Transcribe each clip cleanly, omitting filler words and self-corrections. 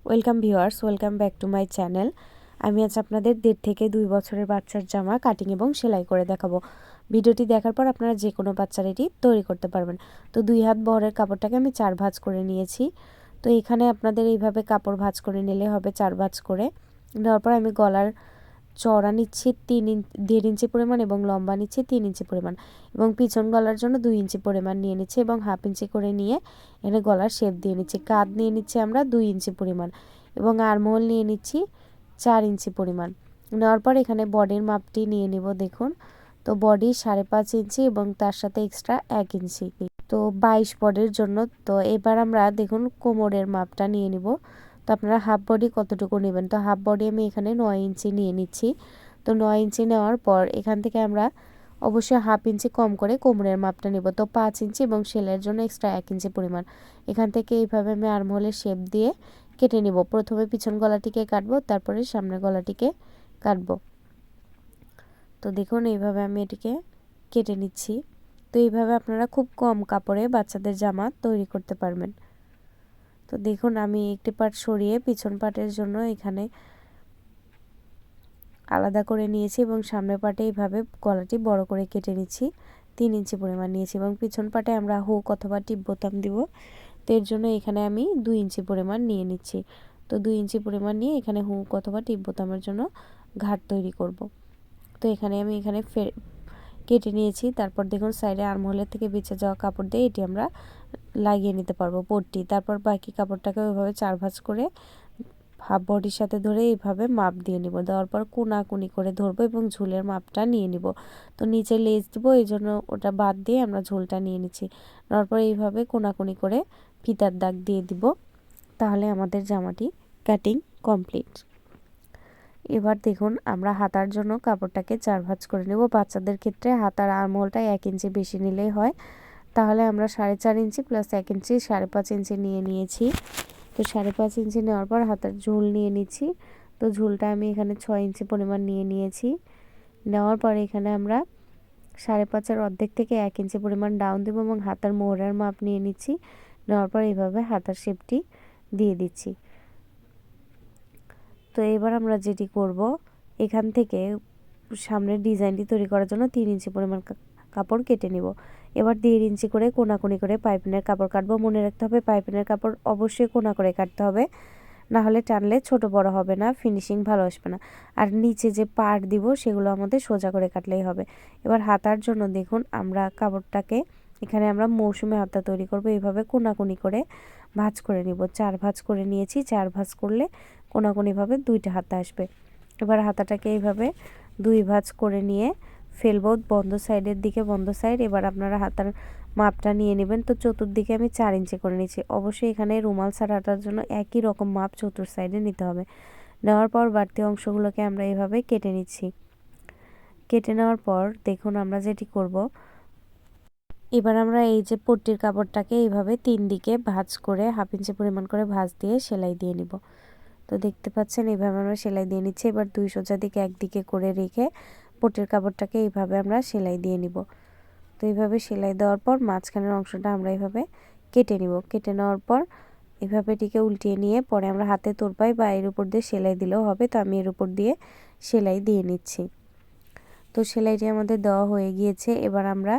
Welcome viewers, welcome back to my channel. আমি আজ আপনাদের 1.5 থেকে 2 বছরের বাচ্চার জামা কাটিং এবং সেলাই করে দেখাবো। ভিডিওটি দেখার পর আপনারা যে কোনো বাচ্চার এটি তৈরি করতে পারবেন। তো 2 হাত বহরের কাপড়টাকে আমি 4 ভাঁজ করে নিয়েছি। তো এখানে আপনাদের এইভাবে কাপড় ভাঁজ করে নিলে হবে 4 ভাঁজ করে। নেওয়ার পর আমি গলার চওড়া নিচ্ছি 1.5 ইঞ্চি পরিমাণ এবং লম্বা নিচ্ছি 3 ইঞ্চি পরিমাণ এবং পিছন গলার জন্য 2 ইঞ্চি পরিমাণ নিয়ে নিচ্ছি এবং হাফ ইঞ্চি করে নিয়ে এখানে গলার শেপ দিয়ে নিচ্ছি। কাঁধ নিয়ে নিচ্ছি আমরা 2 ইঞ্চি পরিমাণ এবং আর্মহোল নিয়ে নিচ্ছি 4 ইঞ্চি পরিমাণ। নেওয়ার পর এখানে বডির মাপটি নিয়ে নিব। দেখুন, তো বডি 5.5 ইঞ্চি এবং তার সাথে এক্সট্রা 1 ইঞ্চি, তো 22 বডির জন্য। তো এবার আমরা দেখুন কোমরের মাপটা নিয়ে নিব। তো আপনারা হাফ বডি কতটুকু নেবেন, তো হাফ বডি আমি এখানে 9 ইঞ্চি নিয়ে নিচ্ছি। তো 9 ইঞ্চি নেওয়ার পর এখান থেকে আমরা অবশ্যই হাফ ইঞ্চি কম করে কোমরের মাপটা নেব। তো 5 ইঞ্চি এবং সেলাইয়ের জন্য এক্সট্রা 1 ইঞ্চি পরিমাণ। এখান থেকে এইভাবে আমি আর্মহোলের শেপ দিয়ে কেটে নিব। প্রথমে পিছন গলাটিকে কাটবো, তারপরে সামনের গলাটিকে কাটবো। তো দেখুন এইভাবে আমি এটিকে কেটে নিচ্ছি। তো এইভাবে আপনারা খুব কম কাপড়ে বাচ্চাদের জামা তৈরি করতে পারবেন। তো দেখুন আমি একটি পার্ট সরিয়ে পিছন পার্টের জন্য এখানে আলাদা করে নিয়েছি এবং সামনের পার্টে এইভাবে গলাটি বড় করে কেটে নিচ্ছি। 3 ইঞ্চি পরিমাণ নিয়েছি এবং পিছন পার্টে আমরা হুক অথবা টিপ বোতাম দিব। তো এর জন্য এখানে আমি 2 ইঞ্চি পরিমাণ নিয়ে নিচ্ছি। তো 2 ইঞ্চি পরিমাণ নিয়ে এখানে হুক অথবা টিপ বোতামের জন্য ঘাট তৈরি করব। তো এখানে আমি কেটে নিয়েছি। তারপর দেখুন সাইডে আর্মহোলের থেকে বেঁচে যাওয়া কাপড় দিয়ে এটি আমরা লাগিয়ে নিতে পারবো পট্টি। তারপর বাকি কাপড়টাকে ওইভাবে 4 ভাঁজ করে হাফ বডির সাথে ধরে এইভাবে মাপ দিয়ে নিব। দেওয়ার পর কোনাকুনি করে ধরবো এবং ঝুলের মাপটা নিয়ে নিব। তো নিচে লেজ দেবো, এই জন্য ওটা বাদ দিয়ে আমরা ঝুলটা নিয়ে নিচ্ছি। নেওয়ার পর এইভাবে কোনাকুনি করে ফিতার দাগ দিয়ে দিব। তাহলে আমাদের জামাটি কাটিং কমপ্লিট। এবার দেখুন আমরা হাতার জন্য কাপড়টাকে 4 ভাঁজ করে নেব। বাচ্চাদের ক্ষেত্রে হাতার আর্মহোলটা 1 ইঞ্চি বেশি নিলেই হয়। তাহলে আমরা 4.5 ইঞ্চি প্লাস 1 ইঞ্চি 5.5 ইঞ্চি নিয়ে নিয়েছি। তো 5.5 ইঞ্চি নেওয়ার পর হাতার ঝুল নিয়ে নিচ্ছি। তো ঝুলটা আমি এখানে 6 ইঞ্চি পরিমাণ নিয়ে নিয়েছি। নেওয়ার পরে এখানে আমরা 5.5-এর অর্ধেক থেকে 1 ইঞ্চি পরিমাণ ডাউন দেব এবং হাতার মোহরার মাপ নিয়ে নিচ্ছি। নেওয়ার পর এইভাবে হাতার শেপটি দিয়ে দিচ্ছি। তো এবার আমরা যেটি করব, এখান থেকে সামনের ডিজাইনটি তৈরি করার জন্য 3 ইঞ্চি পরিমাণ কাপড় কেটে নিব। এবার 1.5 ইঞ্চি করে কোনাকুনি করে পাইপিনের কাপড় কাটবো। মনে রাখতে হবে পাইপিনের কাপড় অবশ্যই কোনা করে কাটতে হবে, না হলে টানলে ছোট বড় হবে না, ফিনিশিং ভালো আসবে না। আর নিচে যে পাড় দিব সেগুলো আমাদের সোজা করে কাটলেই হবে। এবার হাতার জন্য দেখুন আমরা কাপড়টাকে এখানে আমরা মৌসুমী হাতা তৈরি করব। এইভাবে কোনাকুনি করে ভাঁজ করে নিব। 4 ভাঁজ করে নিয়েছি। 4 ভাঁজ করলে কোনাকুনিভাবে 2টা হাতা আসবে। এবার হাতাটাকে এইভাবে 2 ভাঁজ করে নিয়ে ফেলবো বন্ধ সাইডের দিকে, বন্ধ সাইড। এবার আপনারা হাতার মাপটা নিয়ে নেবেন। তো চতুর্দিকে আমি 4 ইঞ্চি করে নিয়েছি। অবশ্যই এখানে রুমাল ছাড়াটার জন্য একই রকম মাপ চতুর সাইডে নিতে হবে। নেওয়ার পর বাড়তি অংশগুলোকে আমরা এইভাবে কেটে নিচ্ছি। কেটে নেওয়ার পর দেখুন আমরা যেটি করব, এবার আমরা এই যে পট্টির কাপড়টাকে এইভাবে 3 দিকে ভাঁজ করে হাফ ইঞ্চি পরিমাণ করে ভাঁজ দিয়ে সেলাই দিয়ে নিব। তো দেখতে পাচ্ছেন এইভাবে আমরা সেলাই দিয়ে নিচ্ছি। এবার 2 সোজা দিকে একদিকে করে রেখে পট্টির কাপড়টাকে এইভাবে আমরা সেলাই দিয়ে নিব। তো এইভাবে সেলাই দেওয়ার পর মাঝখানের অংশটা আমরা এইভাবে কেটে নিব। কেটে নেওয়ার পর এভাবে এটিকে উল্টিয়ে নিয়ে পরে আমরা হাতে তোরপাই বা এর উপর দিয়ে সেলাই দিলেও হবে। তো আমি এর উপর দিয়ে সেলাই দিয়ে নিচ্ছি। তো সেলাইটি আমাদের দেওয়া হয়ে গিয়েছে। এবার আমরা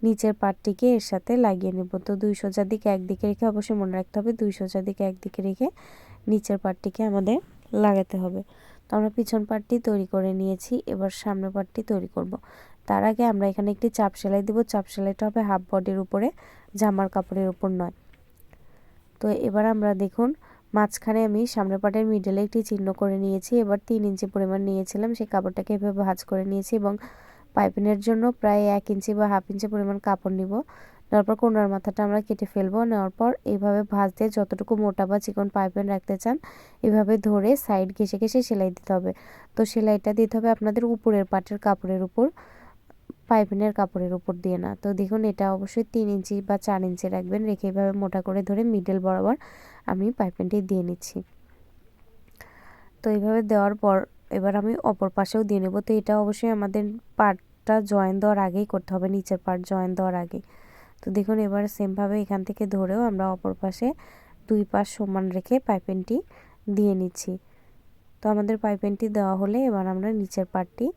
নিচের পাটটিকে এর সাথে লাগিয়ে নেব। তো 2 সোজা দিকে একদিকে রেখে, অবশ্যই মনে রাখতে হবে 2 সোজা দিকে একদিকে রেখে নিচের পাটটিকে আমাদের লাগাতে হবে। তো আমরা পিছন পাটটি তৈরি করে নিয়েছি। এবার সামনের পাটটি তৈরি করব। তার আগে আমরা এখানে একটি চাপ সেলাই দিব। চাপ সেলাইটা হবে হাফ বডির উপরে, জামার কাপড়ের উপর নয়। তো এবার আমরা দেখুন মাঝখানে আমি সামনের পাটের মিডলে একটি চিহ্ন করে নিয়েছি। এবার 3 ইঞ্চি পরিমাণ নিয়েছিলাম, সেই কাপড়টাকে এভাবে ভাঁজ করে নিয়েছি এবং পাইপিনের জন্য প্রায় 1 ইঞ্চি বা হাফ ইঞ্চি পরিমাণ কাপড় নিব। নেওয়ার পর কোনার মাথাটা আমরা কেটে ফেলবো। নেওয়ার পর এইভাবে ভাঁজ দিয়ে যতটুকু মোটা বা চিকন পাইপিন রাখতে চান এভাবে ধরে সাইড ঘেঁষে ঘেঁষে সেলাই দিতে হবে। তো সেলাইটা দিতে হবে আপনাদের উপরের পাটের কাপড়ের উপর, পাইপিনের কাপড়ের উপর দিয়ে না। তো দেখুন এটা অবশ্যই 3 ইঞ্চি বা 4 ইঞ্চি রাখবেন, রেখে এভাবে মোটা করে ধরে মিডল বরাবর আমি পাইপিনটি দিয়ে নিচ্ছি। তো এইভাবে দেওয়ার পর এবার আমি অপর পাশেও দিয়ে নেব। তো এটা অবশ্যই আমাদের পার্টটা জয়েন দেওয়ার আগেই করতে হবে, নিচের পার্ট জয়েন দেওয়ার আগে। তো দেখুন এবার সেমভাবে এখান থেকে ধরেও আমরা অপর পাশে 2 পাশ সমান রেখে পাইপিনটি দিয়ে নিচ্ছি। তো আমাদের পাইপিংটি দেওয়া হলে এবার আমরা নিচের পার্টটি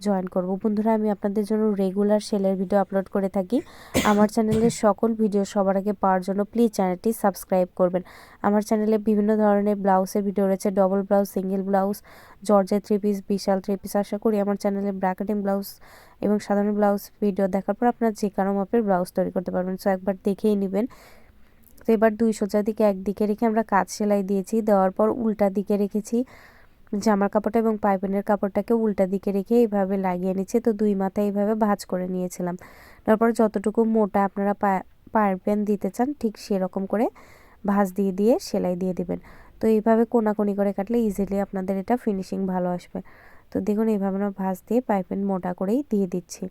জয়েন করব। বন্ধুরা, আমি আপনাদের জন্য রেগুলার সেলের ভিডিও আপলোড করে থাকি। আমার চ্যানেলের সকল ভিডিও সবার আগে পাওয়ার জন্য প্লিজ চ্যানেলটি সাবস্ক্রাইব করবেন। আমার চ্যানেলে বিভিন্ন ধরনের ব্লাউজের ভিডিও রয়েছে, double blouse, single blouse, georgette 3 piece, বিশাল 3 পিস। আশা করি আমার চ্যানেলে ব্র্যাকেটিং ব্লাউজ এবং সাধারণ ব্লাউজ ভিডিও দেখার পর আপনারা যে কারো মাপের ব্লাউজ তৈরি করতে পারবেন। সো একবার দেখেই নেবেন। তো এবার 2 সোজা দিকে একদিকে রেখে আমরা কাজ সেলাই দিয়েছি, দেওয়ার পর উল্টা দিকে রেখেছি জামার কাপড়টা এবং পাইপিনের কাপড়টাকে উল্টা দিকে রেখে এইভাবে লাগিয়ে নিচ্ছে। তো 2 মাথায় এইভাবে ভাঁজ করে নিয়েছিলাম। তারপর যতটুকু মোটা আপনারা পাইপিন দিতে চান ঠিক সেরকম করে ভাঁজ দিয়ে দিয়ে সেলাই দিয়ে দিবেন। তো এইভাবে কোনাকুনি করে কাটলে ইজিলি আপনাদের এটা ফিনিশিং ভালো আসবে। তো দেখুন এইভাবে আমরা ভাঁজ দিয়ে পাইপিন মোটা করেই দিয়ে দিচ্ছি।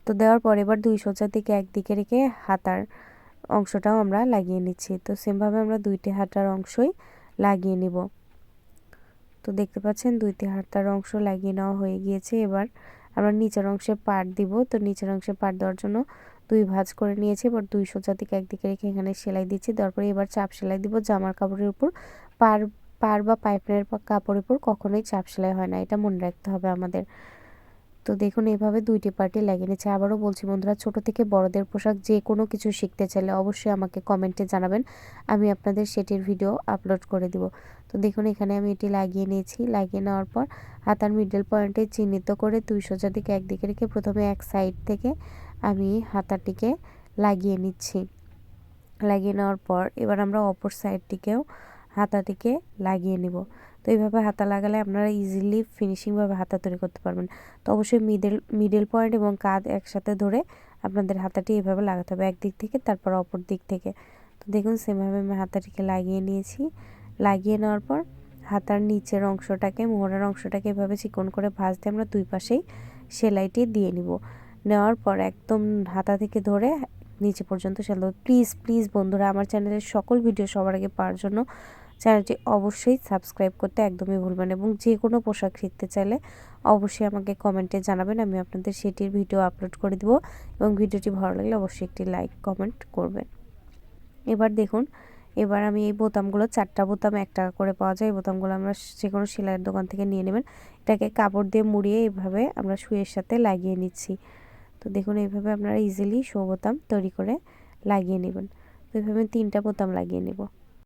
তো দেওয়ার পর এবার 2 সোজার দিকে একদিকে রেখে হাতার অংশটাও আমরা লাগিয়ে নিচ্ছি। তো সেমভাবে আমরা 2টি হাতার অংশই লাগিয়ে নিব। তো দেখতে পাচ্ছেন 2টি হাতার অংশ লাগিয়ে নেওয়া হয়ে গিয়েছে। এবার আমরা নিচের অংশে পাট দিব। তো নিচের অংশে পাট দেওয়ার জন্য 2 ভাঁজ করে নিয়েছি। এবার 2 সোজা দিকে একদিকে রেখে এখানে সেলাই দিচ্ছি। দেওয়ার পরে এবার চাপ সেলাই দিব। জামার কাপড়ের উপর পার বা পাইপিনের কাপড়ের উপর কখনোই চাপ সেলাই হয় না, এটা মনে রাখতে হবে আমাদের। তো দেখুন এইভাবে 2টি পার্টি লাগিয়ে নিচ্ছে। আবারও বলছি বন্ধুরা, ছোট থেকে বড়দের পোশাক যে কোনো কিছু শিখতে চাইলে অবশ্যই আমাকে কমেন্টে জানাবেন, আমি আপনাদের সেটির ভিডিও আপলোড করে দিব। তো দেখুন এখানে আমি এটি লাগিয়ে নিয়েছি। লাগিয়ে নেওয়ার পর হাতার মিডল পয়েন্টে চিহ্নিত করে 2 সোজা দিকে একদিকে রেখে প্রথমে এক সাইড থেকে আমি হাতাটিকে লাগিয়ে নিচ্ছি। লাগিয়ে নেওয়ার পর এবার আমরা অপর সাইডটিকেও হাতাটিকে লাগিয়ে নিব। তো এইভাবে হাতা লাগালে আপনারা ইজিলি ফিনিশিংভাবে হাতা তৈরি করতে পারবেন। তো অবশ্যই মিডল পয়েন্ট এবং কাঁধ একসাথে ধরে আপনাদের হাতাটি এভাবে লাগাতে হবে, একদিক থেকে তারপর অপর দিক থেকে। তো দেখুন সেমভাবে আমি হাতাটিকে লাগিয়ে নিয়েছি। লাগিয়ে নেওয়ার পর হাতার নিচের অংশটাকে, মোহরার অংশটাকে এভাবে চিকন করে ভাঁজ দিয়ে আমরা 2 পাশেই সেলাইটি দিয়ে নিব। নেওয়ার পর একদম হাতা থেকে ধরে নিচে পর্যন্ত সেলাই দেব। প্লিজ বন্ধুরা, আমার চ্যানেলের সকল ভিডিও সবার আগে পাওয়ার জন্য চ্যানেলটি অবশ্যই সাবস্ক্রাইব করতে একদমই ভুলবেন এবং যে কোনো পোশাক শিখতে চাইলে অবশ্যই আমাকে কমেন্টে জানাবেন, আমি আপনাদের সেটির ভিডিও আপলোড করে দেব। এবং ভিডিওটি ভালো লাগলে অবশ্যই একটি লাইক কমেন্ট করবেন। এবার দেখুন, এবার আমি এই বোতামগুলো 4টা বোতাম 1 টাকা করে পাওয়া যায়, এই বোতামগুলো আমরা যে কোনো সেলাইয়ের দোকান থেকে নিয়ে নেবেন। এটাকে কাপড় দিয়ে মুড়িয়ে এইভাবে আমরা সুইয়ের সাথে লাগিয়ে নিচ্ছি। তো দেখুন এইভাবে আপনারা ইজিলি শো বোতাম তৈরি করে লাগিয়ে নেবেন। তো এইভাবে 3টা বোতাম লাগিয়ে নেব।